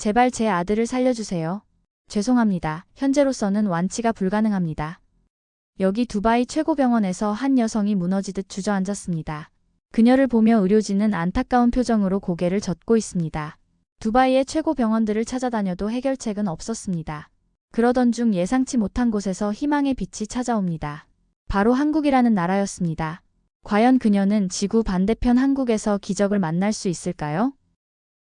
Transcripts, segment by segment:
제발 제 아들을 살려주세요. 죄송합니다. 현재로서는 완치가 불가능합니다. 여기 두바이 최고병원에서 한 여성이 무너지듯 주저앉았습니다. 그녀를 보며 의료진은 안타까운 표정으로 고개를 젓고 있습니다. 두바이의 최고 병원들을 찾아다녀도 해결책은 없었습니다. 그러던 중 예상치 못한 곳에서 희망의 빛이 찾아옵니다. 바로 한국이라는 나라였습니다. 과연 그녀는 지구 반대편 한국에서 기적을 만날 수 있을까요?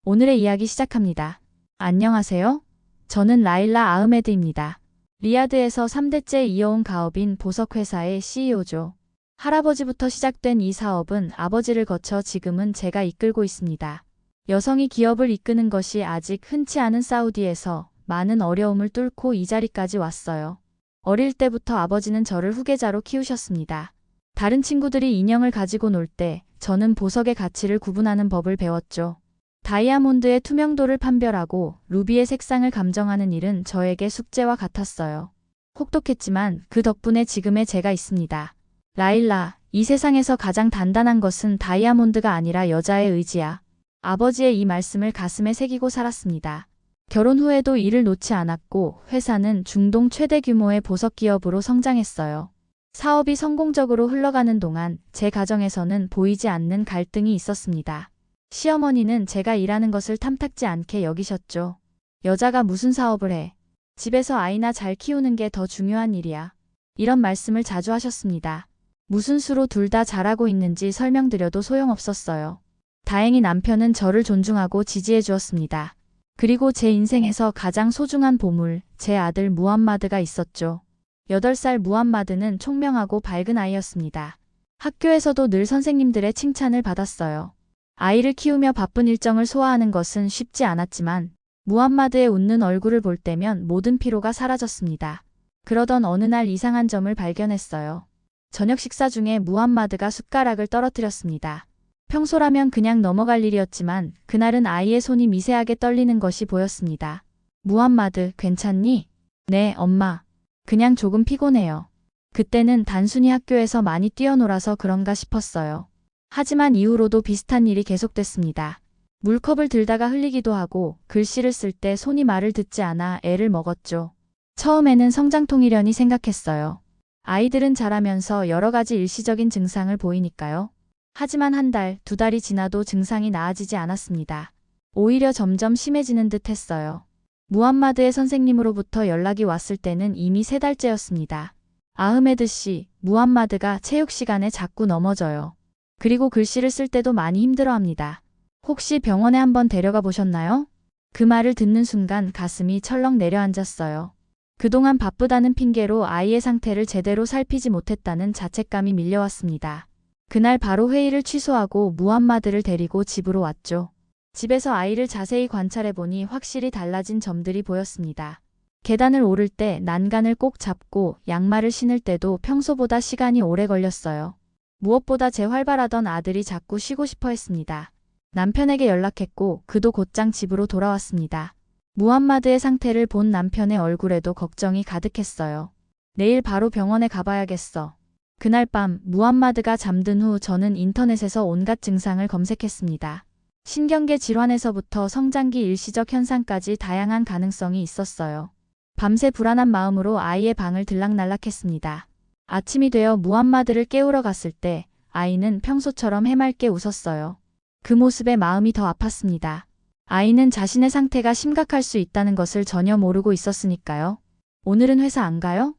오늘의 이야기 시작합니다. 안녕하세요. 저는 라일라 아흐메드입니다. 리야드에서 3대째 이어온 가업인 보석회사의 CEO죠. 할아버지부터 시작된 이 사업은 아버지를 거쳐 지금은 제가 이끌고 있습니다. 여성이 기업을 이끄는 것이 아직 흔치 않은 사우디에서 많은 어려움을 뚫고 이 자리까지 왔어요. 어릴 때부터 아버지는 저를 후계자로 키우셨습니다. 다른 친구들이 인형을 가지고 놀 때 저는 보석의 가치를 구분하는 법을 배웠죠. 다이아몬드의 투명도를 판별하고 루비의 색상을 감정하는 일은 저에게 숙제와 같았어요. 혹독했지만 그 덕분에 지금의 제가 있습니다. 라일라, 이 세상에서 가장 단단한 것은 다이아몬드가 아니라 여자의 의지야. 아버지의 이 말씀을 가슴에 새기고 살았습니다. 결혼 후에도 일을 놓지 않았고 회사는 중동 최대 규모의 보석 기업으로 성장했어요. 사업이 성공적으로 흘러가는 동안 제 가정에서는 보이지 않는 갈등이 있었습니다. 시어머니는 제가 일하는 것을 탐탁지 않게 여기셨죠. 여자가 무슨 사업을 해? 집에서 아이나 잘 키우는 게 더 중요한 일이야. 이런 말씀을 자주 하셨습니다. 무슨 수로 둘 다 잘하고 있는지 설명드려도 소용없었어요. 다행히 남편은 저를 존중하고 지지해 주었습니다. 그리고 제 인생에서 가장 소중한 보물, 제 아들 무함마드가 있었죠. 8살 무함마드는 총명하고 밝은 아이였습니다. 학교에서도 늘 선생님들의 칭찬을 받았어요. 아이를 키우며 바쁜 일정을 소화하는 것은 쉽지 않았지만 무함마드의 웃는 얼굴을 볼 때면 모든 피로가 사라졌습니다. 그러던 어느 날 이상한 점을 발견했어요. 저녁 식사 중에 무함마드가 숟가락을 떨어뜨렸습니다. 평소라면 그냥 넘어갈 일이었지만 그날은 아이의 손이 미세하게 떨리는 것이 보였습니다. 무함마드, 괜찮니? 네, 엄마. 그냥 조금 피곤해요. 그때는 단순히 학교에서 많이 뛰어놀아서 그런가 싶었어요. 하지만 이후로도 비슷한 일이 계속됐습니다. 물컵을 들다가 흘리기도 하고 글씨를 쓸 때 손이 말을 듣지 않아 애를 먹었죠. 처음에는 성장통이려니 생각했어요. 아이들은 자라면서 여러 가지 일시적인 증상을 보이니까요. 하지만 한 달, 2달이 지나도 증상이 나아지지 않았습니다. 오히려 점점 심해지는 듯 했어요. 무함마드의 선생님으로부터 연락이 왔을 때는 이미 3달째였습니다. 아흐메드 씨, 무함마드가 체육 시간에 자꾸 넘어져요. 그리고 글씨를 쓸 때도 많이 힘들어합니다. 혹시 병원에 한번 데려가 보셨나요? 그 말을 듣는 순간 가슴이 철렁 내려앉았어요. 그동안 바쁘다는 핑계로 아이의 상태를 제대로 살피지 못했다는 자책감이 밀려왔습니다. 그날 바로 회의를 취소하고 무함마드를 데리고 집으로 왔죠. 집에서 아이를 자세히 관찰해보니 확실히 달라진 점들이 보였습니다. 계단을 오를 때 난간을 꼭 잡고 양말을 신을 때도 평소보다 시간이 오래 걸렸어요. 무엇보다 제 활발하던 아들이 자꾸 쉬고 싶어 했습니다. 남편에게 연락했고 그도 곧장 집으로 돌아왔습니다. 무함마드의 상태를 본 남편의 얼굴에도 걱정이 가득했어요. 내일 바로 병원에 가봐야겠어. 그날 밤 무함마드가 잠든 후 저는 인터넷에서 온갖 증상을 검색했습니다. 신경계 질환에서부터 성장기 일시적 현상까지 다양한 가능성이 있었어요. 밤새 불안한 마음으로 아이의 방을 들락날락했습니다. 아침이 되어 무함마드를 깨우러 갔을 때 아이는 평소처럼 해맑게 웃었어요. 그 모습에 마음이 더 아팠습니다. 아이는 자신의 상태가 심각할 수 있다는 것을 전혀 모르고 있었으니까요. 오늘은 회사 안 가요?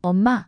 엄마.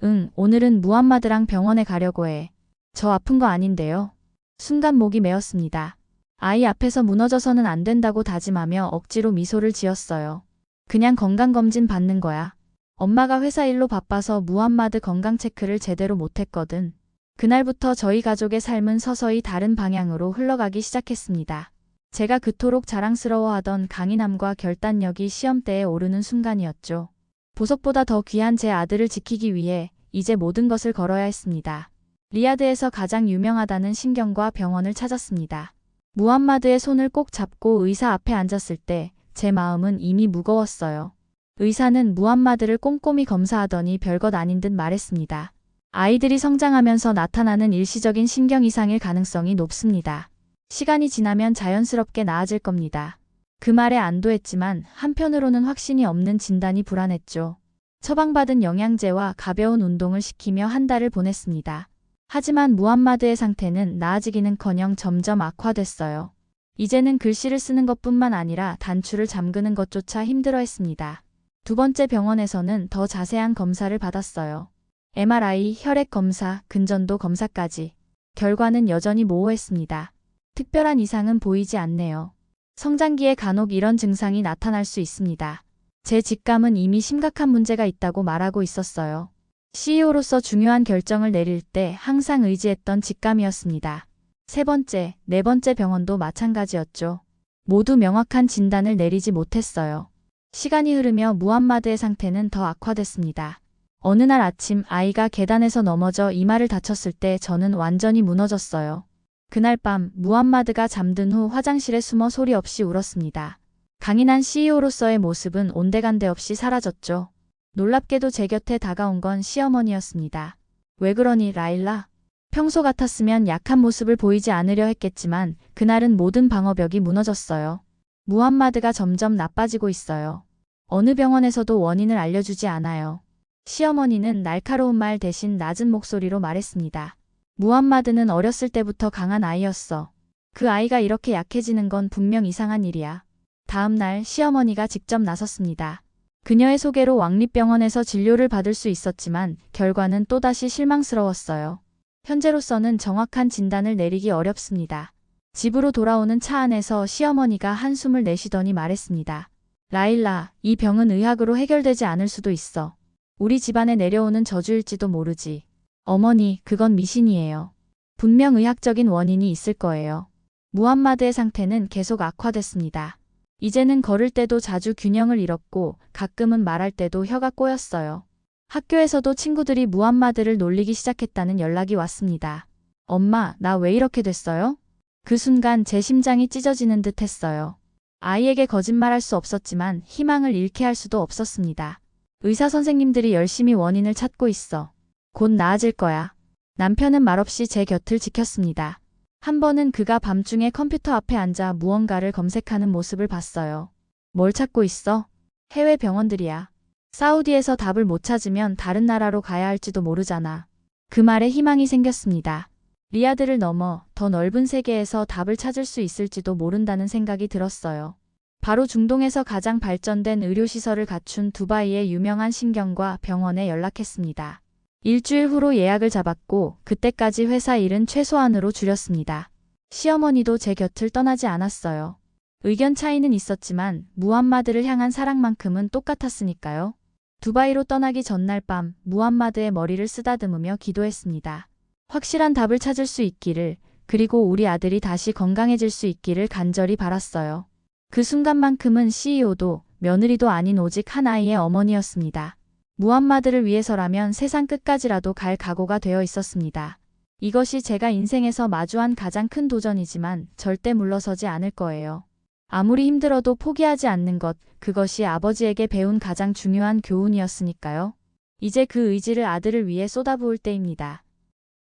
응, 오늘은 무함마드랑 병원에 가려고 해. 저 아픈 거 아닌데요. 순간 목이 메었습니다. 아이 앞에서 무너져서는 안 된다고 다짐하며 억지로 미소를 지었어요. 그냥 건강검진 받는 거야. 엄마가 회사 일로 바빠서 무함마드 건강 체크를 제대로 못했거든. 그날부터 저희 가족의 삶은 서서히 다른 방향으로 흘러가기 시작했습니다. 제가 그토록 자랑스러워하던 강인함과 결단력이 시험대에 오르는 순간이었죠. 보석보다 더 귀한 제 아들을 지키기 위해 이제 모든 것을 걸어야 했습니다. 리야드에서 가장 유명하다는 신경과 병원을 찾았습니다. 무함마드의 손을 꼭 잡고 의사 앞에 앉았을 때 제 마음은 이미 무거웠어요. 의사는 무함마드를 꼼꼼히 검사하더니 별것 아닌 듯 말했습니다. 아이들이 성장하면서 나타나는 일시적인 신경 이상일 가능성이 높습니다. 시간이 지나면 자연스럽게 나아질 겁니다. 그 말에 안도했지만 한편으로는 확신이 없는 진단이 불안했죠. 처방받은 영양제와 가벼운 운동을 시키며 한 달을 보냈습니다. 하지만 무함마드의 상태는 나아지기는커녕 점점 악화됐어요. 이제는 글씨를 쓰는 것뿐만 아니라 단추를 잠그는 것조차 힘들어했습니다. 두 번째 병원에서는 더 자세한 검사를 받았어요. MRI, 혈액 검사, 근전도 검사까지. 결과는 여전히 모호했습니다. 특별한 이상은 보이지 않네요. 성장기에 간혹 이런 증상이 나타날 수 있습니다. 제 직감은 이미 심각한 문제가 있다고 말하고 있었어요. CEO로서 중요한 결정을 내릴 때 항상 의지했던 직감이었습니다. 세 번째, 네 번째 병원도 마찬가지였죠. 모두 명확한 진단을 내리지 못했어요. 시간이 흐르며 무함마드의 상태는 더 악화됐습니다. 어느 날 아침 아이가 계단에서 넘어져 이마를 다쳤을 때 저는 완전히 무너졌어요. 그날 밤 무함마드가 잠든 후 화장실에 숨어 소리 없이 울었습니다. 강인한 CEO로서의 모습은 온데간데 없이 사라졌죠. 놀랍게도 제 곁에 다가온 건 시어머니였습니다. 왜 그러니 라일라? 평소 같았으면 약한 모습을 보이지 않으려 했겠지만 그날은 모든 방어벽이 무너졌어요. 무함마드가 점점 나빠지고 있어요. 어느 병원에서도 원인을 알려주지 않아요. 시어머니는 날카로운 말 대신 낮은 목소리로 말했습니다. 무함마드는 어렸을 때부터 강한 아이였어. 그 아이가 이렇게 약해지는 건 분명 이상한 일이야. 다음 날 시어머니가 직접 나섰습니다. 그녀의 소개로 왕립병원에서 진료를 받을 수 있었지만 결과는 또다시 실망스러웠어요. 현재로서는 정확한 진단을 내리기 어렵습니다. 집으로 돌아오는 차 안에서 시어머니가 한숨을 내쉬더니 말했습니다. 라일라, 이 병은 의학으로 해결되지 않을 수도 있어. 우리 집안에 내려오는 저주일지도 모르지. 어머니, 그건 미신이에요. 분명 의학적인 원인이 있을 거예요. 무함마드의 상태는 계속 악화됐습니다. 이제는 걸을 때도 자주 균형을 잃었고 가끔은 말할 때도 혀가 꼬였어요. 학교에서도 친구들이 무함마드를 놀리기 시작했다는 연락이 왔습니다. 엄마, 나 왜 이렇게 됐어요? 그 순간 제 심장이 찢어지는 듯 했어요. 아이에게 거짓말할 수 없었지만 희망을 잃게 할 수도 없었습니다. 의사 선생님들이 열심히 원인을 찾고 있어. 곧 나아질 거야. 남편은 말없이 제 곁을 지켰습니다. 한 번은 그가 밤중에 컴퓨터 앞에 앉아 무언가를 검색하는 모습을 봤어요. 뭘 찾고 있어? 해외 병원들이야. 사우디에서 답을 못 찾으면 다른 나라로 가야 할지도 모르잖아. 그 말에 희망이 생겼습니다. 리야드를 넘어 더 넓은 세계에서 답을 찾을 수 있을지도 모른다는 생각이 들었어요. 바로 중동에서 가장 발전된 의료시설을 갖춘 두바이의 유명한 신경과 병원에 연락했습니다. 일주일 후로 예약을 잡았고 그때까지 회사 일은 최소한으로 줄였습니다. 시어머니도 제 곁을 떠나지 않았어요. 의견 차이는 있었지만 무함마드를 향한 사랑만큼은 똑같았으니까요. 두바이로 떠나기 전날 밤 무함마드의 머리를 쓰다듬으며 기도했습니다. 확실한 답을 찾을 수 있기를, 그리고 우리 아들이 다시 건강해질 수 있기를 간절히 바랐어요. 그 순간만큼은 CEO도 며느리도 아닌 오직 한 아이의 어머니였습니다. 무함마드를 위해서라면 세상 끝까지라도 갈 각오가 되어 있었습니다. 이것이 제가 인생에서 마주한 가장 큰 도전이지만 절대 물러서지 않을 거예요. 아무리 힘들어도 포기하지 않는 것, 그것이 아버지에게 배운 가장 중요한 교훈이었으니까요. 이제 그 의지를 아들을 위해 쏟아부을 때입니다.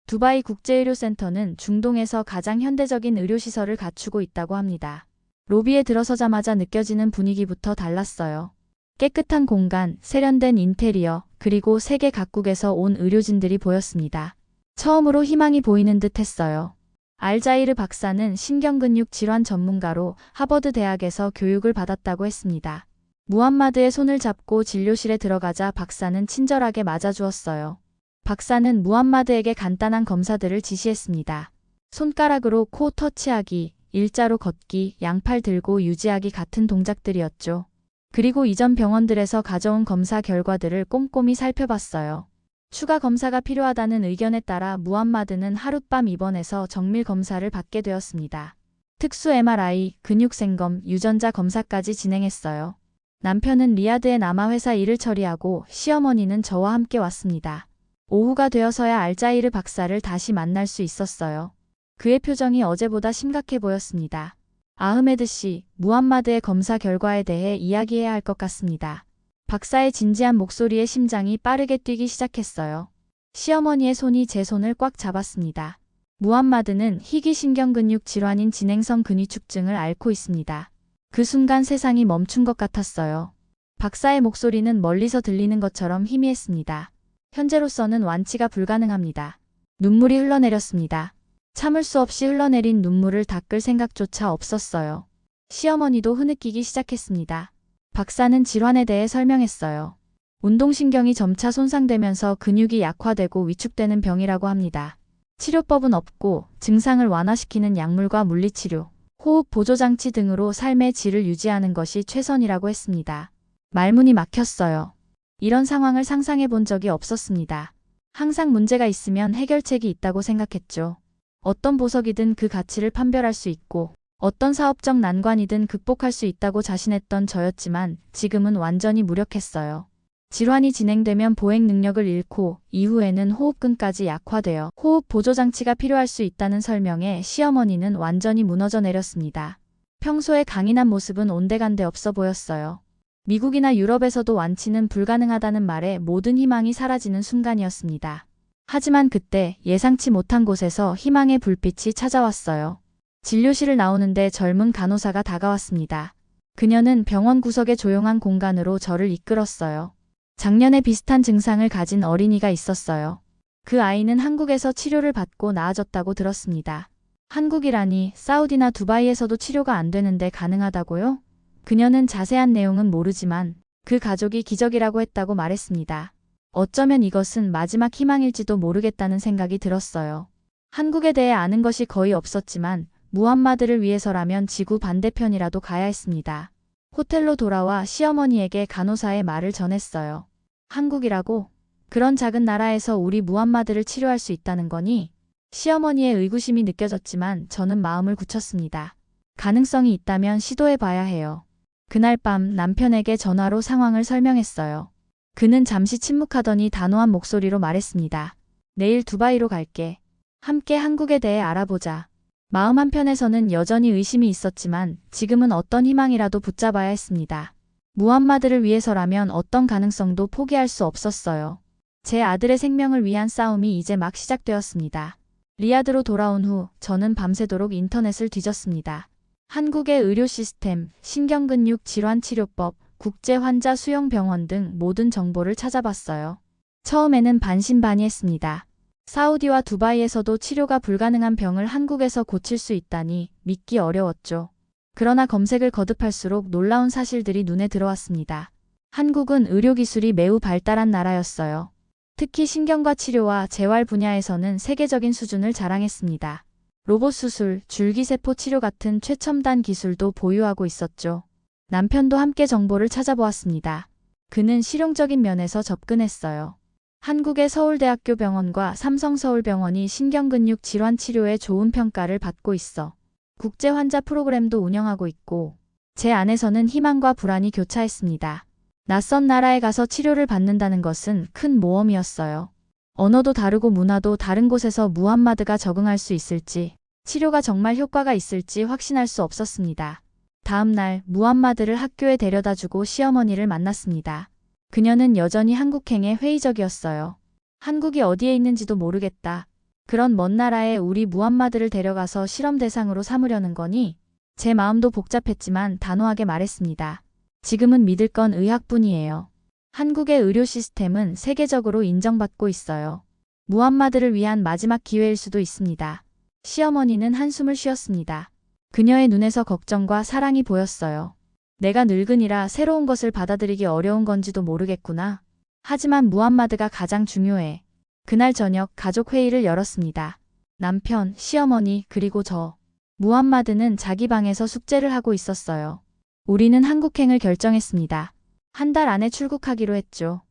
두바이 국제의료센터는 중동에서 가장 현대적인 의료시설을 갖추고 있다고 합니다. 로비에 들어서자마자 느껴지는 분위기부터 달랐어요. 깨끗한 공간, 세련된 인테리어, 그리고 세계 각국에서 온 의료진들이 보였습니다. 처음으로 희망이 보이는 듯 했어요. 알자이르 박사는 신경근육 질환 전문가로 하버드 대학에서 교육을 받았다고 했습니다. 무함마드의 손을 잡고 진료실에 들어가자 박사는 친절하게 맞아주었어요. 박사는 무함마드에게 간단한 검사들을 지시했습니다. 손가락으로 코 터치하기, 일자로 걷기, 양팔 들고 유지하기 같은 동작들이었죠. 그리고 이전 병원들에서 가져온 검사 결과들을 꼼꼼히 살펴봤어요. 추가 검사가 필요하다는 의견에 따라 무함마드는 하룻밤 입원해서 정밀 검사를 받게 되었습니다. 특수 MRI, 근육생검, 유전자 검사까지 진행했어요. 남편은 리야드에 남아 회사 일을 처리하고 시어머니는 저와 함께 왔습니다. 오후가 되어서야 알자이르 박사를 다시 만날 수 있었어요. 그의 표정이 어제보다 심각해 보였습니다. 아흐메드 씨, 무함마드의 검사 결과에 대해 이야기해야 할 것 같습니다. 박사의 진지한 목소리에 심장이 빠르게 뛰기 시작했어요. 시어머니의 손이 제 손을 꽉 잡았습니다. 무함마드는 희귀신경근육 질환인 진행성 근위축증을 앓고 있습니다. 그 순간 세상이 멈춘 것 같았어요. 박사의 목소리는 멀리서 들리는 것처럼 희미했습니다. 현재로서는 완치가 불가능합니다. 눈물이 흘러내렸습니다. 참을 수 없이 흘러내린 눈물을 닦을 생각조차 없었어요. 시어머니도 흐느끼기 시작했습니다. 박사는 질환에 대해 설명했어요. 운동신경이 점차 손상되면서 근육이 약화되고 위축되는 병이라고 합니다. 치료법은 없고 증상을 완화시키는 약물과 물리치료, 호흡 보조장치 등으로 삶의 질을 유지하는 것이 최선이라고 했습니다. 말문이 막혔어요. 이런 상황을 상상해 본 적이 없었습니다. 항상 문제가 있으면 해결책이 있다고 생각했죠. 어떤 보석이든 그 가치를 판별할 수 있고 어떤 사업적 난관이든 극복할 수 있다고 자신했던 저였지만 지금은 완전히 무력했어요. 질환이 진행되면 보행 능력을 잃고 이후에는 호흡근까지 약화되어 호흡 보조장치가 필요할 수 있다는 설명에 시어머니는 완전히 무너져 내렸습니다. 평소에 강인한 모습은 온데간데 없어 보였어요. 미국이나 유럽에서도 완치는 불가능하다는 말에 모든 희망이 사라지는 순간이었습니다. 하지만 그때 예상치 못한 곳에서 희망의 불빛이 찾아왔어요. 진료실을 나오는데 젊은 간호사가 다가왔습니다. 그녀는 병원 구석의 조용한 공간으로 저를 이끌었어요. 작년에 비슷한 증상을 가진 어린이가 있었어요. 그 아이는 한국에서 치료를 받고 나아졌다고 들었습니다. 한국이라니 사우디나 두바이에서도 치료가 안 되는데 가능하다고요? 그녀는 자세한 내용은 모르지만 그 가족이 기적이라고 했다고 말했습니다. 어쩌면 이것은 마지막 희망일지도 모르겠다는 생각이 들었어요. 한국에 대해 아는 것이 거의 없었지만 무함마드를 위해서라면 지구 반대편이라도 가야 했습니다. 호텔로 돌아와 시어머니에게 간호사의 말을 전했어요. 한국이라고? 그런 작은 나라에서 우리 무함마드를 치료할 수 있다는 거니? 시어머니의 의구심이 느껴졌지만 저는 마음을 굳혔습니다. 가능성이 있다면 시도해봐야 해요. 그날 밤 남편에게 전화로 상황을 설명했어요. 그는 잠시 침묵하더니 단호한 목소리로 말했습니다. 내일 두바이로 갈게. 함께 한국에 대해 알아보자. 마음 한편에서는 여전히 의심이 있었지만 지금은 어떤 희망이라도 붙잡아야 했습니다. 무함마드를 위해서라면 어떤 가능성도 포기할 수 없었어요. 제 아들의 생명을 위한 싸움이 이제 막 시작되었습니다. 리야드로 돌아온 후 저는 밤새도록 인터넷을 뒤졌습니다. 한국의 의료 시스템, 신경근육 질환 치료법, 국제 환자 수용 병원 등 모든 정보를 찾아봤어요. 처음에는 반신반의했습니다. 사우디와 두바이에서도 치료가 불가능한 병을 한국에서 고칠 수 있다니 믿기 어려웠죠. 그러나 검색을 거듭할수록 놀라운 사실들이 눈에 들어왔습니다. 한국은 의료기술이 매우 발달한 나라였어요. 특히 신경과 치료와 재활 분야에서는 세계적인 수준을 자랑했습니다. 로봇 수술, 줄기세포 치료 같은 최첨단 기술도 보유하고 있었죠. 남편도 함께 정보를 찾아보았습니다. 그는 실용적인 면에서 접근했어요. 한국의 서울대학교 병원과 삼성서울병원이 신경근육 질환 치료에 좋은 평가를 받고 있어 국제 환자 프로그램도 운영하고 있고 제 안에서는 희망과 불안이 교차했습니다. 낯선 나라에 가서 치료를 받는다는 것은 큰 모험이었어요. 언어도 다르고 문화도 다른 곳에서 무함마드가 적응할 수 있을지, 치료가 정말 효과가 있을지 확신할 수 없었습니다. 다음 날 무함마드를 학교에 데려다주고 시어머니를 만났습니다. 그녀는 여전히 한국행에 회의적이었어요. 한국이 어디에 있는지도 모르겠다. 그런 먼 나라에 우리 무함마드를 데려가서 실험 대상으로 삼으려는 거니? 제 마음도 복잡했지만 단호하게 말했습니다. 지금은 믿을 건 의학뿐이에요. 한국의 의료 시스템은 세계적으로 인정받고 있어요. 무함마드를 위한 마지막 기회일 수도 있습니다. 시어머니는 한숨을 쉬었습니다. 그녀의 눈에서 걱정과 사랑이 보였어요. 내가 늙은이라 새로운 것을 받아들이기 어려운 건지도 모르겠구나. 하지만 무함마드가 가장 중요해. 그날 저녁 가족 회의를 열었습니다. 남편, 시어머니, 그리고 저. 무함마드는 자기 방에서 숙제를 하고 있었어요. 우리는 한국행을 결정했습니다. 한 달 안에 출국하기로 했죠.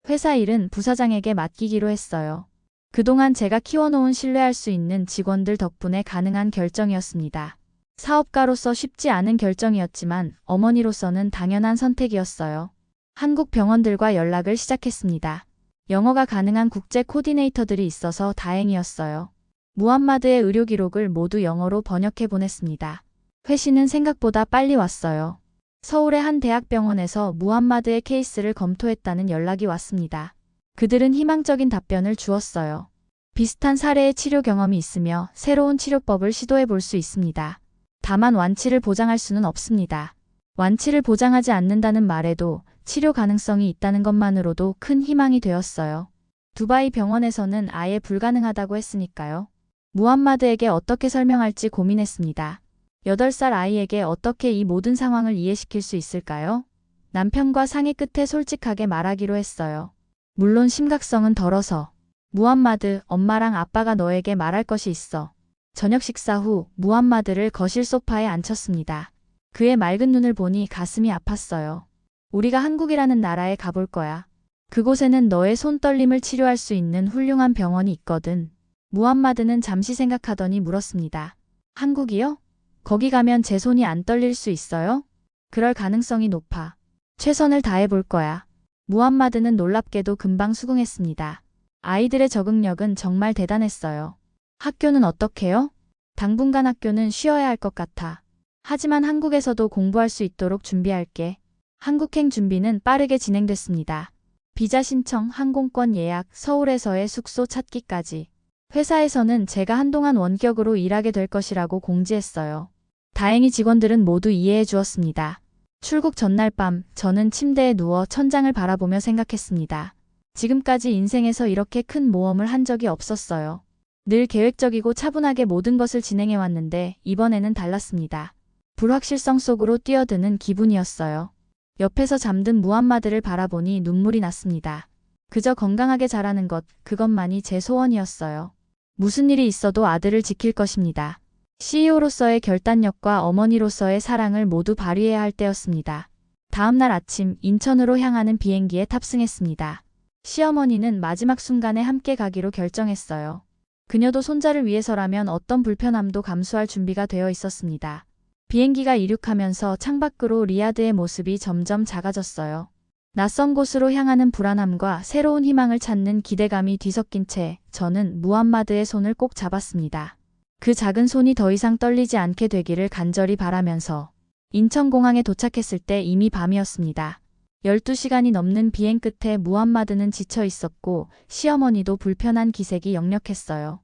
회사 일은 부사장에게 맡기기로 했어요. 그동안 제가 키워놓은 신뢰할 수 있는 직원들 덕분에 가능한 결정이었습니다. 사업가로서 쉽지 않은 결정이었지만 어머니로서는 당연한 선택이었어요. 한국 병원들과 연락을 시작했습니다. 영어가 가능한 국제 코디네이터들이 있어서 다행이었어요. 무함마드의 의료 기록을 모두 영어로 번역해 보냈습니다. 회신은 생각보다 빨리 왔어요. 서울의 한 대학병원에서 무함마드의 케이스를 검토했다는 연락이 왔습니다. 그들은 희망적인 답변을 주었어요. 비슷한 사례의 치료 경험이 있으며 새로운 치료법을 시도해 볼 수 있습니다. 다만 완치를 보장할 수는 없습니다. 완치를 보장하지 않는다는 말에도 치료 가능성이 있다는 것만으로도 큰 희망이 되었어요. 두바이 병원에서는 아예 불가능하다고 했으니까요. 무함마드에게 어떻게 설명할지 고민했습니다. 8살 아이에게 어떻게 이 모든 상황을 이해시킬 수 있을까요? 남편과 상의 끝에 솔직하게 말하기로 했어요. 물론 심각성은 덜어서. 무함마드, 엄마랑 아빠가 너에게 말할 것이 있어. 저녁 식사 후 무함마드를 거실 소파에 앉혔습니다. 그의 맑은 눈을 보니 가슴이 아팠어요. 우리가 한국이라는 나라에 가볼 거야. 그곳에는 너의 손떨림을 치료할 수 있는 훌륭한 병원이 있거든. 무함마드는 잠시 생각하더니 물었습니다. 한국이요? 거기 가면 제 손이 안 떨릴 수 있어요? 그럴 가능성이 높아. 최선을 다해볼 거야. 무함마드는 놀랍게도 금방 수긍했습니다. 아이들의 적응력은 정말 대단했어요. 학교는 어떻게요? 당분간 학교는 쉬어야 할 것 같아. 하지만 한국에서도 공부할 수 있도록 준비할게. 한국행 준비는 빠르게 진행됐습니다. 비자 신청, 항공권 예약, 서울에서의 숙소 찾기까지. 회사에서는 제가 한동안 원격으로 일하게 될 것이라고 공지했어요. 다행히 직원들은 모두 이해해 주었습니다. 출국 전날 밤, 저는 침대에 누워 천장을 바라보며 생각했습니다. 지금까지 인생에서 이렇게 큰 모험을 한 적이 없었어요. 늘 계획적이고 차분하게 모든 것을 진행해왔는데 이번에는 달랐습니다. 불확실성 속으로 뛰어드는 기분이었어요. 옆에서 잠든 무함마드를 바라보니 눈물이 났습니다. 그저 건강하게 자라는 것, 그것만이 제 소원이었어요. 무슨 일이 있어도 아들을 지킬 것입니다. CEO로서의 결단력과 어머니로서의 사랑을 모두 발휘해야 할 때였습니다. 다음 날 아침 인천으로 향하는 비행기에 탑승했습니다. 시어머니는 마지막 순간에 함께 가기로 결정했어요. 그녀도 손자를 위해서라면 어떤 불편함도 감수할 준비가 되어 있었습니다. 비행기가 이륙하면서 창밖으로 리야드의 모습이 점점 작아졌어요. 낯선 곳으로 향하는 불안함과 새로운 희망을 찾는 기대감이 뒤섞인 채 저는 무함마드의 손을 꼭 잡았습니다. 그 작은 손이 더 이상 떨리지 않게 되기를 간절히 바라면서 인천공항에 도착했을 때 이미 밤이었습니다. 12시간이 넘는 비행 끝에 무함마드는 지쳐 있었고 시어머니도 불편한 기색이 역력했어요.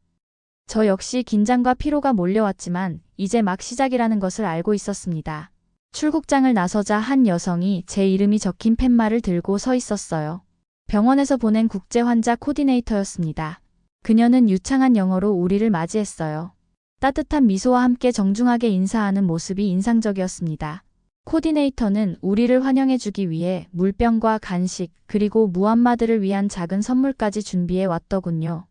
저 역시 긴장과 피로가 몰려왔지만 이제 막 시작이라는 것을 알고 있었습니다. 출국장을 나서자 한 여성이 제 이름이 적힌 팻말을 들고 서 있었어요. 병원에서 보낸 국제 환자 코디네이터였습니다. 그녀는 유창한 영어로 우리를 맞이했어요. 따뜻한 미소와 함께 정중하게 인사하는 모습이 인상적이었습니다. 코디네이터는 우리를 환영해주기 위해 물병과 간식 그리고 무함마드를 위한 작은 선물까지 준비해 왔더군요.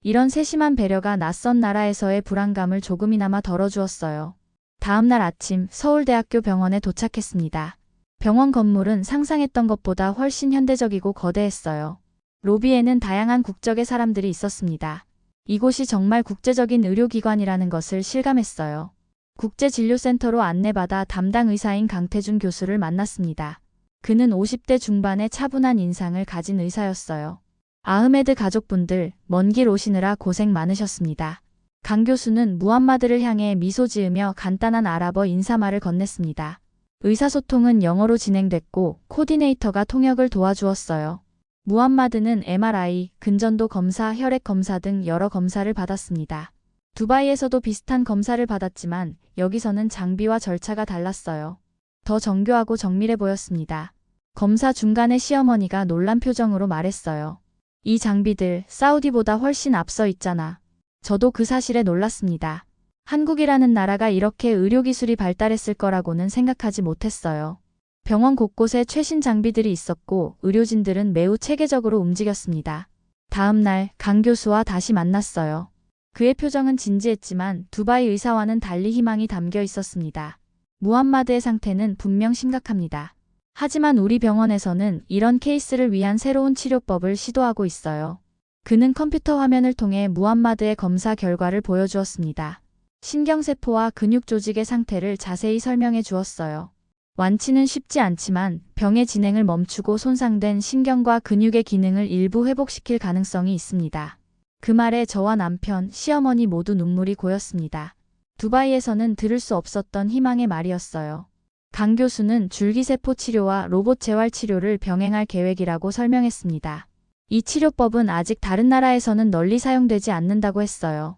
이런 세심한 배려가 낯선 나라에서의 불안감을 조금이나마 덜어주었어요. 다음 날 아침 서울대학교 병원에 도착했습니다. 병원 건물은 상상했던 것보다 훨씬 현대적이고 거대했어요. 로비에는 다양한 국적의 사람들이 있었습니다. 이곳이 정말 국제적인 의료기관이라는 것을 실감했어요. 국제진료센터로 안내받아 담당 의사인 강태준 교수를 만났습니다. 그는 50대 중반의 차분한 인상을 가진 의사였어요. 아흐메드 가족분들, 먼 길 오시느라 고생 많으셨습니다. 강 교수는 무함마드를 향해 미소 지으며 간단한 아랍어 인사말을 건넸습니다. 의사소통은 영어로 진행됐고 코디네이터가 통역을 도와주었어요. 무함마드는 MRI, 근전도 검사, 혈액 검사 등 여러 검사를 받았습니다. 두바이에서도 비슷한 검사를 받았지만 여기서는 장비와 절차가 달랐어요. 더 정교하고 정밀해 보였습니다. 검사 중간에 시어머니가 놀란 표정으로 말했어요. 이 장비들 사우디보다 훨씬 앞서 있잖아. 저도 그 사실에 놀랐습니다. 한국이라는 나라가 이렇게 의료기술이 발달했을 거라고는 생각하지 못했어요. 병원 곳곳에 최신 장비들이 있었고 의료진들은 매우 체계적으로 움직였습니다. 다음 날 강 교수와 다시 만났어요. 그의 표정은 진지했지만 두바이 의사와는 달리 희망이 담겨 있었습니다. 무함마드의 상태는 분명 심각합니다. 하지만 우리 병원에서는 이런 케이스를 위한 새로운 치료법을 시도하고 있어요. 그는 컴퓨터 화면을 통해 무함마드의 검사 결과를 보여주었습니다. 신경세포와 근육 조직의 상태를 자세히 설명해 주었어요. 완치는 쉽지 않지만 병의 진행을 멈추고 손상된 신경과 근육의 기능을 일부 회복시킬 가능성이 있습니다. 그 말에 저와 남편, 시어머니 모두 눈물이 고였습니다. 두바이에서는 들을 수 없었던 희망의 말이었어요. 강 교수는 줄기세포 치료와 로봇 재활 치료를 병행할 계획이라고 설명했습니다. 이 치료법은 아직 다른 나라에서는 널리 사용되지 않는다고 했어요.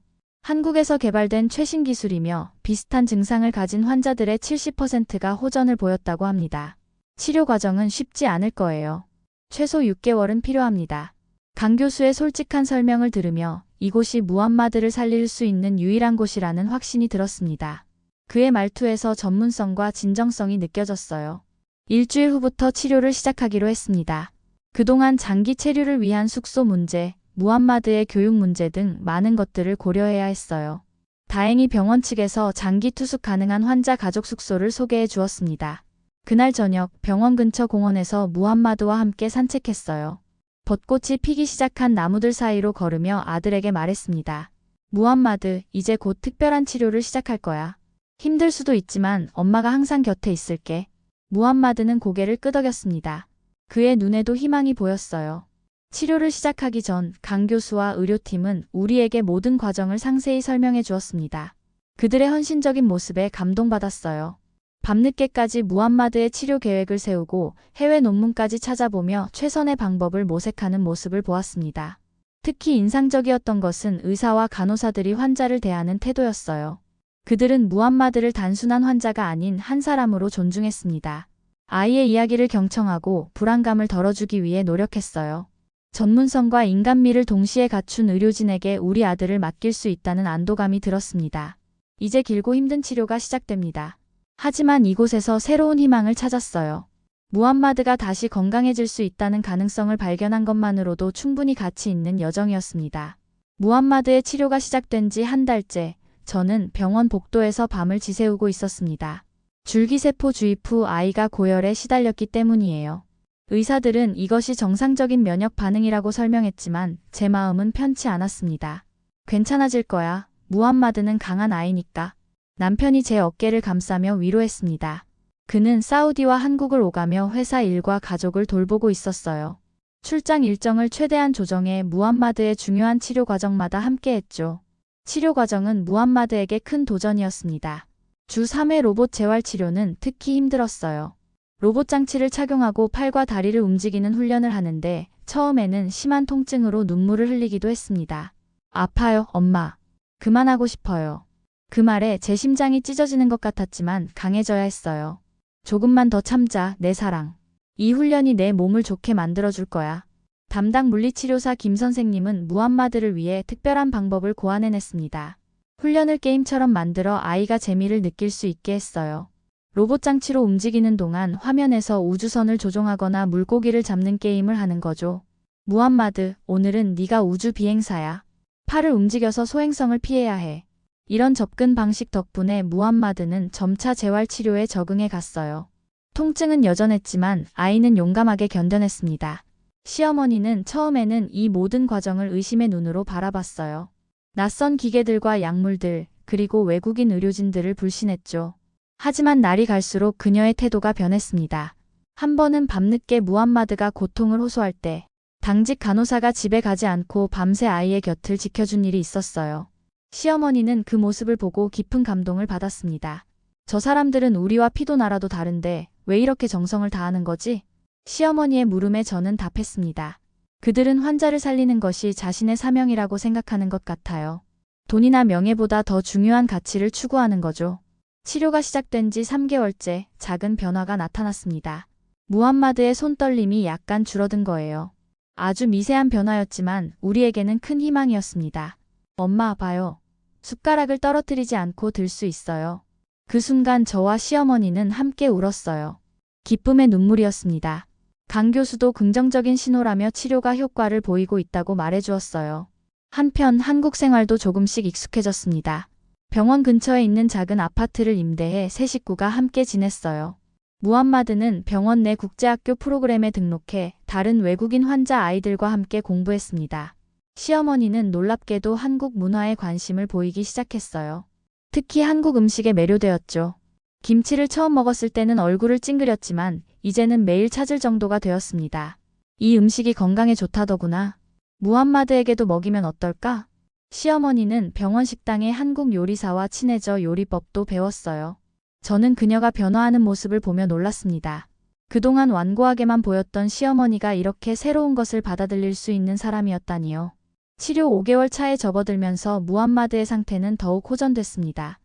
한국에서 개발된 최신 기술이며 비슷한 증상을 가진 환자들의 70%가 호전을 보였다고 합니다. 치료 과정은 쉽지 않을 거예요. 최소 6개월은 필요합니다. 강 교수의 솔직한 설명을 들으며 이곳이 무함마드를 살릴 수 있는 유일한 곳이라는 확신이 들었습니다. 그의 말투에서 전문성과 진정성이 느껴졌어요. 일주일 후부터 치료를 시작하기로 했습니다. 그동안 장기 체류를 위한 숙소 문제, 무함마드의 교육 문제 등 많은 것들을 고려해야 했어요. 다행히 병원 측에서 장기 투숙 가능한 환자 가족 숙소를 소개해 주었습니다. 그날 저녁 병원 근처 공원에서 무함마드와 함께 산책했어요. 벚꽃이 피기 시작한 나무들 사이로 걸으며 아들에게 말했습니다. 무함마드, 이제 곧 특별한 치료를 시작할 거야. 힘들 수도 있지만 엄마가 항상 곁에 있을게. 무함마드는 고개를 끄덕였습니다. 그의 눈에도 희망이 보였어요. 치료를 시작하기 전 강 교수와 의료팀은 우리에게 모든 과정을 상세히 설명해 주었습니다. 그들의 헌신적인 모습에 감동받았어요. 밤늦게까지 무함마드의 치료 계획을 세우고 해외 논문까지 찾아보며 최선의 방법을 모색하는 모습을 보았습니다. 특히 인상적이었던 것은 의사와 간호사들이 환자를 대하는 태도였어요. 그들은 무함마드를 단순한 환자가 아닌 한 사람으로 존중했습니다. 아이의 이야기를 경청하고 불안감을 덜어주기 위해 노력했어요. 전문성과 인간미를 동시에 갖춘 의료진에게 우리 아들을 맡길 수 있다는 안도감이 들었습니다. 이제 길고 힘든 치료가 시작됩니다. 하지만 이곳에서 새로운 희망을 찾았어요. 무함마드가 다시 건강해질 수 있다는 가능성을 발견한 것만으로도 충분히 가치 있는 여정이었습니다. 무함마드의 치료가 시작된 지 한 달째, 저는 병원 복도에서 밤을 지새우고 있었습니다. 줄기세포 주입 후 아이가 고열에 시달렸기 때문이에요. 의사들은 이것이 정상적인 면역 반응이라고 설명했지만 제 마음은 편치 않았습니다. 괜찮아질 거야. 무함마드는 강한 아이니까. 남편이 제 어깨를 감싸며 위로했습니다. 그는 사우디와 한국을 오가며 회사 일과 가족을 돌보고 있었어요. 출장 일정을 최대한 조정해 무함마드의 중요한 치료 과정마다 함께했죠. 치료 과정은 무함마드에게 큰 도전이었습니다. 주 3회 로봇 재활 치료는 특히 힘들었어요. 로봇 장치를 착용하고 팔과 다리를 움직이는 훈련을 하는데 처음에는 심한 통증으로 눈물을 흘리기도 했습니다. 아파요, 엄마. 그만하고 싶어요. 그 말에 제 심장이 찢어지는 것 같았지만 강해져야 했어요. 조금만 더 참자, 내 사랑. 이 훈련이 내 몸을 좋게 만들어줄 거야. 담당 물리치료사 김 선생님은 무함마드를 위해 특별한 방법을 고안해냈습니다. 훈련을 게임처럼 만들어 아이가 재미를 느낄 수 있게 했어요. 로봇 장치로 움직이는 동안 화면에서 우주선을 조종하거나 물고기를 잡는 게임을 하는 거죠. 무함마드, 오늘은 네가 우주 비행사야. 팔을 움직여서 소행성을 피해야 해. 이런 접근 방식 덕분에 무함마드는 점차 재활치료에 적응해 갔어요. 통증은 여전했지만 아이는 용감하게 견뎌냈습니다. 시어머니는 처음에는 이 모든 과정을 의심의 눈으로 바라봤어요. 낯선 기계들과 약물들, 그리고 외국인 의료진들을 불신했죠. 하지만 날이 갈수록 그녀의 태도가 변했습니다. 한 번은 밤늦게 무함마드가 고통을 호소할 때 당직 간호사가 집에 가지 않고 밤새 아이의 곁을 지켜준 일이 있었어요. 시어머니는 그 모습을 보고 깊은 감동을 받았습니다. 저 사람들은 우리와 피도 나라도 다른데 왜 이렇게 정성을 다하는 거지? 시어머니의 물음에 저는 답했습니다. 그들은 환자를 살리는 것이 자신의 사명이라고 생각하는 것 같아요. 돈이나 명예보다 더 중요한 가치를 추구하는 거죠. 치료가 시작된 지 3개월째 작은 변화가 나타났습니다. 무함마드의 손떨림이 약간 줄어든 거예요. 아주 미세한 변화였지만 우리에게는 큰 희망이었습니다. 엄마, 봐요. 숟가락을 떨어뜨리지 않고 들 수 있어요. 그 순간 저와 시어머니는 함께 울었어요. 기쁨의 눈물이었습니다. 강 교수도 긍정적인 신호라며 치료가 효과를 보이고 있다고 말해주었어요. 한편 한국 생활도 조금씩 익숙해졌습니다. 병원 근처에 있는 작은 아파트를 임대해 세 식구가 함께 지냈어요. 무함마드는 병원 내 국제학교 프로그램에 등록해 다른 외국인 환자 아이들과 함께 공부했습니다. 시어머니는 놀랍게도 한국 문화에 관심을 보이기 시작했어요. 특히 한국 음식에 매료되었죠. 김치를 처음 먹었을 때는 얼굴을 찡그렸지만 이제는 매일 찾을 정도가 되었습니다. 이 음식이 건강에 좋다더구나. 무함마드에게도 먹이면 어떨까? 시어머니는 병원 식당의 한국 요리사와 친해져 요리법도 배웠어요. 저는 그녀가 변화하는 모습을 보며 놀랐습니다. 그동안 완고하게만 보였던 시어머니가 이렇게 새로운 것을 받아들일 수 있는 사람이었다니요. 치료 5개월 차에 접어들면서 무함마드의 상태는 더욱 호전됐습니다.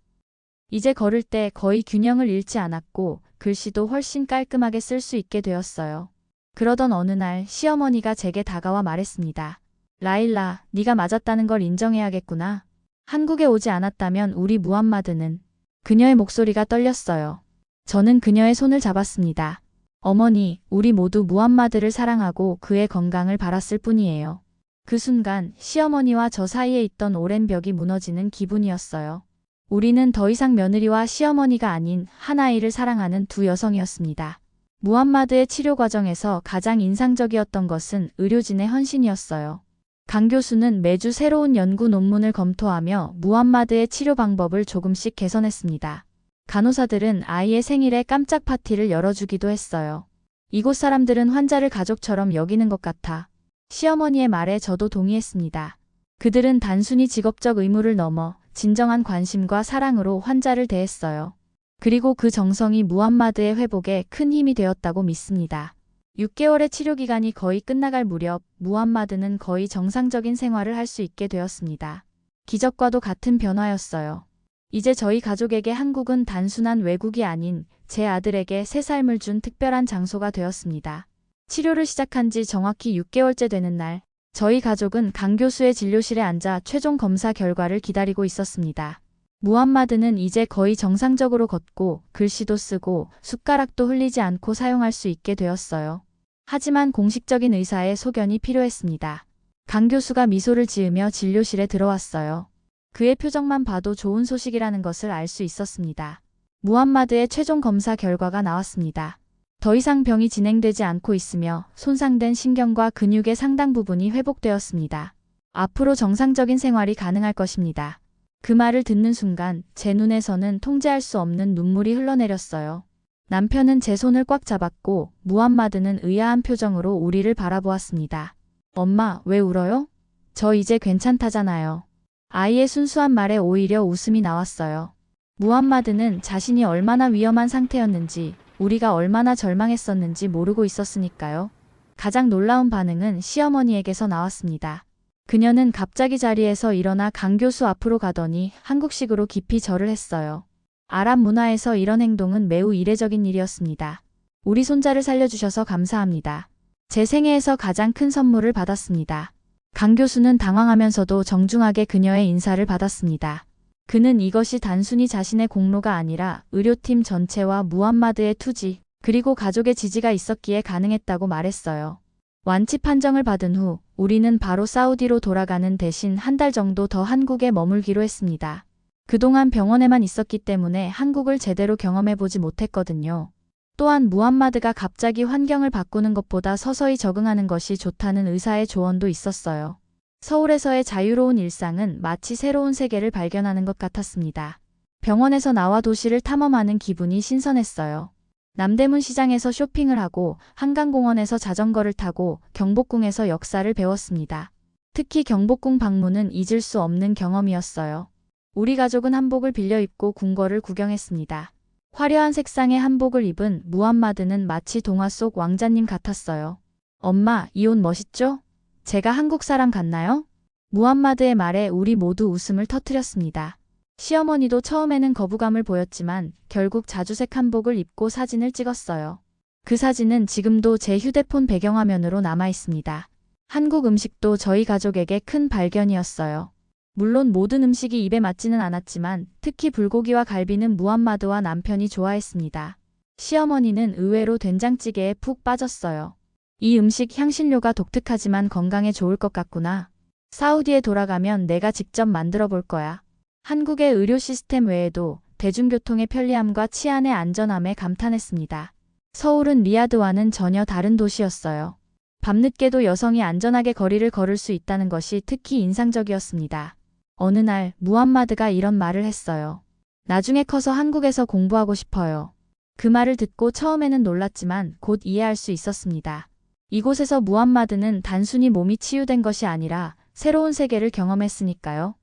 이제 걸을 때 거의 균형을 잃지 않았고 글씨도 훨씬 깔끔하게 쓸 수 있게 되었어요. 그러던 어느 날 시어머니가 제게 다가와 말했습니다. 라일라, 네가 맞았다는 걸 인정해야겠구나. 한국에 오지 않았다면 우리 무함마드는. 그녀의 목소리가 떨렸어요. 저는 그녀의 손을 잡았습니다. 어머니, 우리 모두 무함마드를 사랑하고 그의 건강을 바랐을 뿐이에요. 그 순간 시어머니와 저 사이에 있던 오랜 벽이 무너지는 기분이었어요. 우리는 더 이상 며느리와 시어머니가 아닌 한 아이를 사랑하는 두 여성이었습니다. 무함마드의 치료 과정에서 가장 인상적이었던 것은 의료진의 헌신이었어요. 강 교수는 매주 새로운 연구 논문을 검토하며 무함마드의 치료 방법을 조금씩 개선했습니다. 간호사들은 아이의 생일에 깜짝 파티를 열어주기도 했어요. 이곳 사람들은 환자를 가족처럼 여기는 것 같아. 시어머니의 말에 저도 동의했습니다. 그들은 단순히 직업적 의무를 넘어 진정한 관심과 사랑으로 환자를 대했어요. 그리고 그 정성이 무함마드의 회복에 큰 힘이 되었다고 믿습니다. 6개월의 치료 기간이 거의 끝나갈 무렵 무함마드는 거의 정상적인 생활을 할 수 있게 되었습니다. 기적과도 같은 변화였어요. 이제 저희 가족에게 한국은 단순한 외국이 아닌 제 아들에게 새 삶을 준 특별한 장소가 되었습니다. 치료를 시작한 지 정확히 6개월째 되는 날, 저희 가족은 강 교수의 진료실에 앉아 최종 검사 결과를 기다리고 있었습니다. 무함마드는 이제 거의 정상적으로 걷고 글씨도 쓰고 숟가락도 흘리지 않고 사용할 수 있게 되었어요. 하지만 공식적인 의사의 소견이 필요했습니다. 강 교수가 미소를 지으며 진료실에 들어왔어요. 그의 표정만 봐도 좋은 소식이라는 것을 알 수 있었습니다. 무함마드의 최종 검사 결과가 나왔습니다. 더 이상 병이 진행되지 않고 있으며 손상된 신경과 근육의 상당 부분이 회복되었습니다. 앞으로 정상적인 생활이 가능할 것입니다. 그 말을 듣는 순간 제 눈에서는 통제할 수 없는 눈물이 흘러내렸어요. 남편은 제 손을 꽉 잡았고 무함마드는 의아한 표정으로 우리를 바라보았습니다. 엄마, 왜 울어요? 저 이제 괜찮다잖아요. 아이의 순수한 말에 오히려 웃음이 나왔어요. 무함마드는 자신이 얼마나 위험한 상태였는지, 우리가 얼마나 절망했었는지 모르고 있었으니까요. 가장 놀라운 반응은 시어머니에게서 나왔습니다. 그녀는 갑자기 자리에서 일어나 강 교수 앞으로 가더니 한국식으로 깊이 절을 했어요. 아랍 문화에서 이런 행동은 매우 이례적인 일이었습니다. 우리 손자를 살려주셔서 감사합니다. 제 생애에서 가장 큰 선물을 받았습니다. 강 교수는 당황하면서도 정중하게 그녀의 인사를 받았습니다. 그는 이것이 단순히 자신의 공로가 아니라 의료팀 전체와 무함마드의 투지, 그리고 가족의 지지가 있었기에 가능했다고 말했어요. 완치 판정을 받은 후 우리는 바로 사우디로 돌아가는 대신 한 달 정도 더 한국에 머물기로 했습니다. 그동안 병원에만 있었기 때문에 한국을 제대로 경험해보지 못했거든요. 또한 무함마드가 갑자기 환경을 바꾸는 것보다 서서히 적응하는 것이 좋다는 의사의 조언도 있었어요. 서울에서의 자유로운 일상은 마치 새로운 세계를 발견하는 것 같았습니다. 병원에서 나와 도시를 탐험하는 기분이 신선했어요. 남대문 시장에서 쇼핑을 하고 한강공원에서 자전거를 타고 경복궁에서 역사를 배웠습니다. 특히 경복궁 방문은 잊을 수 없는 경험이었어요. 우리 가족은 한복을 빌려 입고 궁궐을 구경했습니다. 화려한 색상의 한복을 입은 무함마드는 마치 동화 속 왕자님 같았어요. 엄마, 이 옷 멋있죠? 제가 한국 사람 같나요? 무함마드의 말에 우리 모두 웃음을 터뜨렸습니다. 시어머니도 처음에는 거부감을 보였지만 결국 자주색 한복을 입고 사진을 찍었어요. 그 사진은 지금도 제 휴대폰 배경화면으로 남아 있습니다. 한국 음식도 저희 가족에게 큰 발견이었어요. 물론 모든 음식이 입에 맞지는 않았지만 특히 불고기와 갈비는 무함마드와 남편이 좋아했습니다. 시어머니는 의외로 된장찌개에 푹 빠졌어요. 이 음식 향신료가 독특하지만 건강에 좋을 것 같구나. 사우디에 돌아가면 내가 직접 만들어 볼 거야. 한국의 의료 시스템 외에도 대중교통의 편리함과 치안의 안전함에 감탄했습니다. 서울은 리야드와는 전혀 다른 도시였어요. 밤늦게도 여성이 안전하게 거리를 걸을 수 있다는 것이 특히 인상적이었습니다. 어느 날 무함마드가 이런 말을 했어요. 나중에 커서 한국에서 공부하고 싶어요. 그 말을 듣고 처음에는 놀랐지만 곧 이해할 수 있었습니다. 이곳에서 무함마드는 단순히 몸이 치유된 것이 아니라 새로운 세계를 경험했으니까요.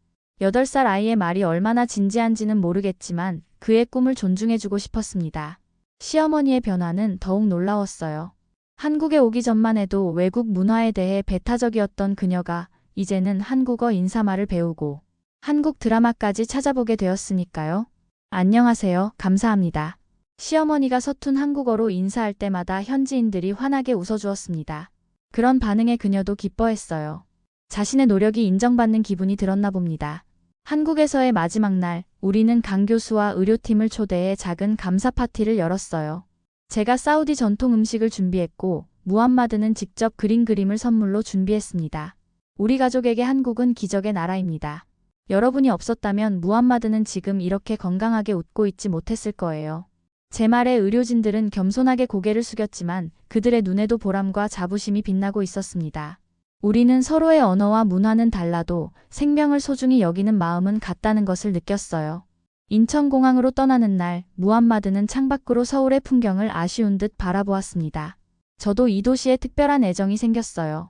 8살 아이의 말이 얼마나 진지한지는 모르겠지만 그의 꿈을 존중해주고 싶었습니다. 시어머니의 변화는 더욱 놀라웠어요. 한국에 오기 전만 해도 외국 문화에 대해 배타적이었던 그녀가 이제는 한국어 인사말을 배우고 한국 드라마까지 찾아보게 되었으니까요. 안녕하세요. 감사합니다. 시어머니가 서툰 한국어로 인사할 때마다 현지인들이 환하게 웃어주었습니다. 그런 반응에 그녀도 기뻐했어요. 자신의 노력이 인정받는 기분이 들었나 봅니다. 한국에서의 마지막 날, 우리는 강 교수와 의료팀을 초대해 작은 감사 파티를 열었어요. 제가 사우디 전통 음식을 준비했고, 무함마드는 직접 그린 그림을 선물로 준비했습니다. 우리 가족에게 한국은 기적의 나라입니다. 여러분이 없었다면 무함마드는 지금 이렇게 건강하게 웃고 있지 못했을 거예요. 제 말에 의료진들은 겸손하게 고개를 숙였지만 그들의 눈에도 보람과 자부심이 빛나고 있었습니다. 우리는 서로의 언어와 문화는 달라도 생명을 소중히 여기는 마음은 같다는 것을 느꼈어요. 인천공항으로 떠나는 날, 무함마드는 창밖으로 서울의 풍경을 아쉬운 듯 바라보았습니다. 저도 이 도시에 특별한 애정이 생겼어요.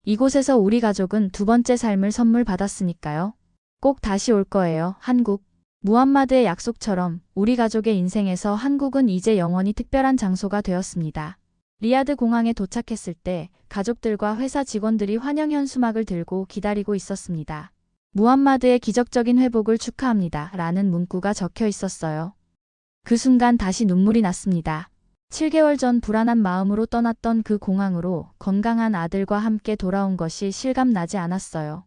이곳에서 우리 가족은 두 번째 삶을 선물 받았으니까요. 꼭 다시 올 거예요, 한국. 무함마드의 약속처럼 우리 가족의 인생에서 한국은 이제 영원히 특별한 장소가 되었습니다. 리야드 공항에 도착했을 때 가족들과 회사 직원들이 환영 현수막을 들고 기다리고 있었습니다. 무함마드의 기적적인 회복을 축하합니다. 라는 문구가 적혀 있었어요. 그 순간 다시 눈물이 났습니다. 7개월 전 불안한 마음으로 떠났던 그 공항으로 건강한 아들과 함께 돌아온 것이 실감나지 않았어요.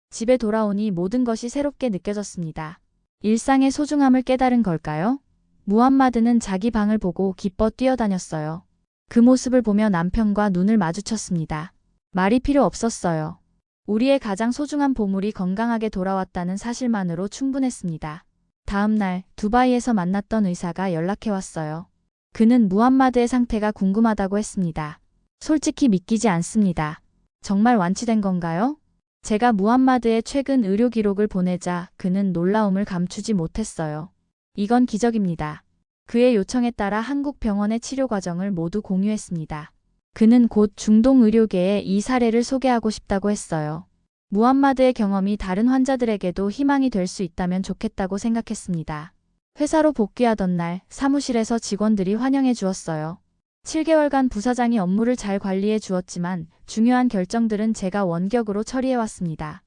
집에 돌아오니 모든 것이 새롭게 느껴졌습니다. 일상의 소중함을 깨달은 걸까요? 무함마드는 자기 방을 보고 기뻐 뛰어다녔어요. 그 모습을 보며 남편과 눈을 마주쳤습니다. 말이 필요 없었어요. 우리의 가장 소중한 보물이 건강하게 돌아왔다는 사실만으로 충분했습니다. 다음 날 두바이에서 만났던 의사가 연락해왔어요. 그는 무함마드의 상태가 궁금하다고 했습니다. 솔직히 믿기지 않습니다. 정말 완치된 건가요? 제가 무함마드의 최근 의료 기록을 보내자 그는 놀라움을 감추지 못했어요. 이건 기적입니다. 그의 요청에 따라 한국 병원의 치료 과정을 모두 공유했습니다. 그는 곧 중동 의료계에 이 사례를 소개하고 싶다고 했어요. 무함마드의 경험이 다른 환자들에게도 희망이 될 수 있다면 좋겠다고 생각했습니다. 회사로 복귀하던 날 사무실에서 직원들이 환영해 주었어요. 7개월간 부사장이 업무를 잘 관리해 주었지만 중요한 결정들은 제가 원격으로 처리해 왔습니다.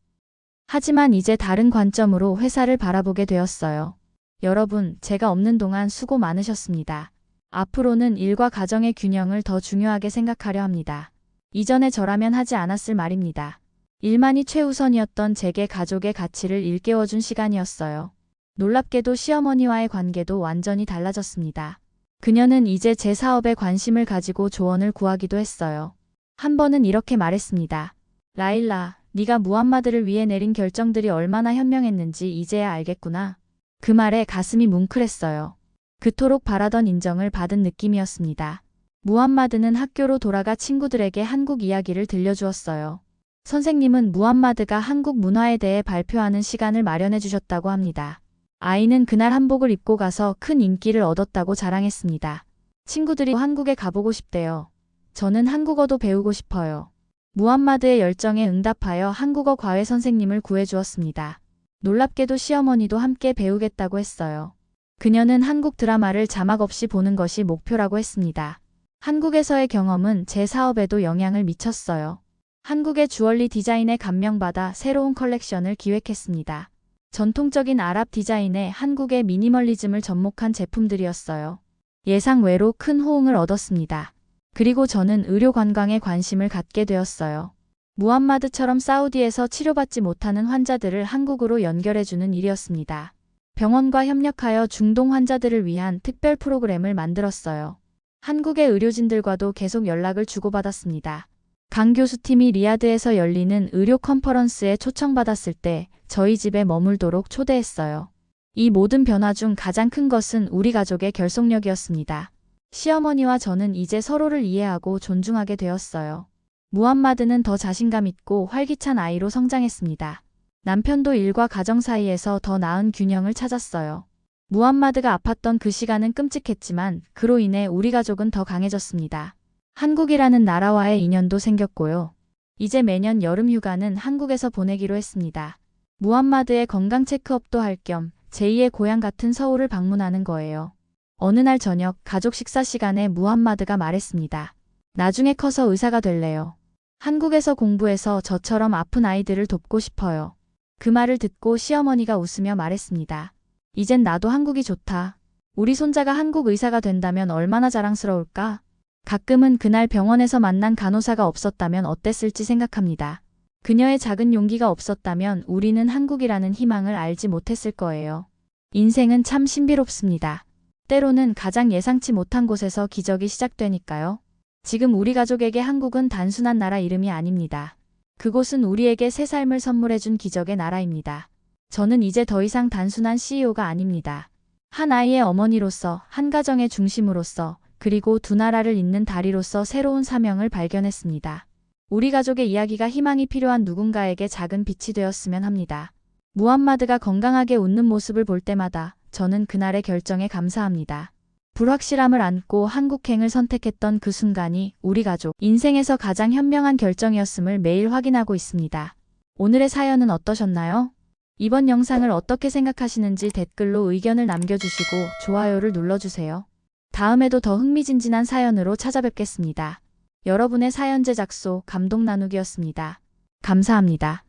하지만 이제 다른 관점으로 회사를 바라보게 되었어요. 여러분, 제가 없는 동안 수고 많으셨습니다. 앞으로는 일과 가정의 균형을 더 중요하게 생각하려 합니다. 이전에 저라면 하지 않았을 말입니다. 일만이 최우선이었던 제게 가족의 가치를 일깨워준 시간이었어요. 놀랍게도 시어머니와의 관계도 완전히 달라졌습니다. 그녀는 이제 제 사업에 관심을 가지고 조언을 구하기도 했어요. 한 번은 이렇게 말했습니다. 라일라, 네가 무함마드를 위해 내린 결정들이 얼마나 현명했는지 이제야 알겠구나. 그 말에 가슴이 뭉클했어요. 그토록 바라던 인정을 받은 느낌이었습니다. 무함마드는 학교로 돌아가 친구들에게 한국 이야기를 들려주었어요. 선생님은 무함마드가 한국 문화에 대해 발표하는 시간을 마련해 주셨다고 합니다. 아이는 그날 한복을 입고 가서 큰 인기를 얻었다고 자랑했습니다. 친구들이 한국에 가보고 싶대요. 저는 한국어도 배우고 싶어요. 무함마드의 열정에 응답하여 한국어 과외 선생님을 구해주었습니다. 놀랍게도 시어머니도 함께 배우겠다고 했어요. 그녀는 한국 드라마를 자막 없이 보는 것이 목표라고 했습니다. 한국에서의 경험은 제 사업에도 영향을 미쳤어요. 한국의 주얼리 디자인에 감명받아 새로운 컬렉션을 기획했습니다. 전통적인 아랍 디자인에 한국의 미니멀리즘을 접목한 제품들이었어요. 예상 외로 큰 호응을 얻었습니다. 그리고 저는 의료 관광에 관심을 갖게 되었어요. 무함마드처럼 사우디에서 치료받지 못하는 환자들을 한국으로 연결해주는 일이었습니다. 병원과 협력하여 중동 환자들을 위한 특별 프로그램을 만들었어요. 한국의 의료진들과도 계속 연락을 주고받았습니다. 강 교수팀이 리야드에서 열리는 의료 컨퍼런스에 초청받았을 때 저희 집에 머물도록 초대했어요. 이 모든 변화 중 가장 큰 것은 우리 가족의 결속력이었습니다. 시어머니와 저는 이제 서로를 이해하고 존중하게 되었어요. 무함마드는 더 자신감 있고 활기찬 아이로 성장했습니다. 남편도 일과 가정 사이에서 더 나은 균형을 찾았어요. 무함마드가 아팠던 그 시간은 끔찍했지만 그로 인해 우리 가족은 더 강해졌습니다. 한국이라는 나라와의 인연도 생겼고요. 이제 매년 여름 휴가는 한국에서 보내기로 했습니다. 무함마드의 건강 체크업도 할 겸 제2의 고향 같은 서울을 방문하는 거예요. 어느 날 저녁 가족 식사 시간에 무함마드가 말했습니다. 나중에 커서 의사가 될래요. 한국에서 공부해서 저처럼 아픈 아이들을 돕고 싶어요. 그 말을 듣고 시어머니가 웃으며 말했습니다. 이젠 나도 한국이 좋다. 우리 손자가 한국 의사가 된다면 얼마나 자랑스러울까? 가끔은 그날 병원에서 만난 간호사가 없었다면 어땠을지 생각합니다. 그녀의 작은 용기가 없었다면 우리는 한국이라는 희망을 알지 못했을 거예요. 인생은 참 신비롭습니다. 때로는 가장 예상치 못한 곳에서 기적이 시작되니까요. 지금 우리 가족에게 한국은 단순한 나라 이름이 아닙니다. 그곳은 우리에게 새 삶을 선물해준 기적의 나라입니다. 저는 이제 더 이상 단순한 CEO가 아닙니다. 한 아이의 어머니로서, 한 가정의 중심으로서, 그리고 두 나라를 잇는 다리로서 새로운 사명을 발견했습니다. 우리 가족의 이야기가 희망이 필요한 누군가에게 작은 빛이 되었으면 합니다. 무함마드가 건강하게 웃는 모습을 볼 때마다 저는 그날의 결정에 감사합니다. 불확실함을 안고 한국행을 선택했던 그 순간이 우리 가족 인생에서 가장 현명한 결정이었음을 매일 확인하고 있습니다. 오늘의 사연은 어떠셨나요? 이번 영상을 어떻게 생각하시는지 댓글로 의견을 남겨주시고 좋아요를 눌러주세요. 다음에도 더 흥미진진한 사연으로 찾아뵙겠습니다. 여러분의 사연 제작소 감동 나누기였습니다. 감사합니다.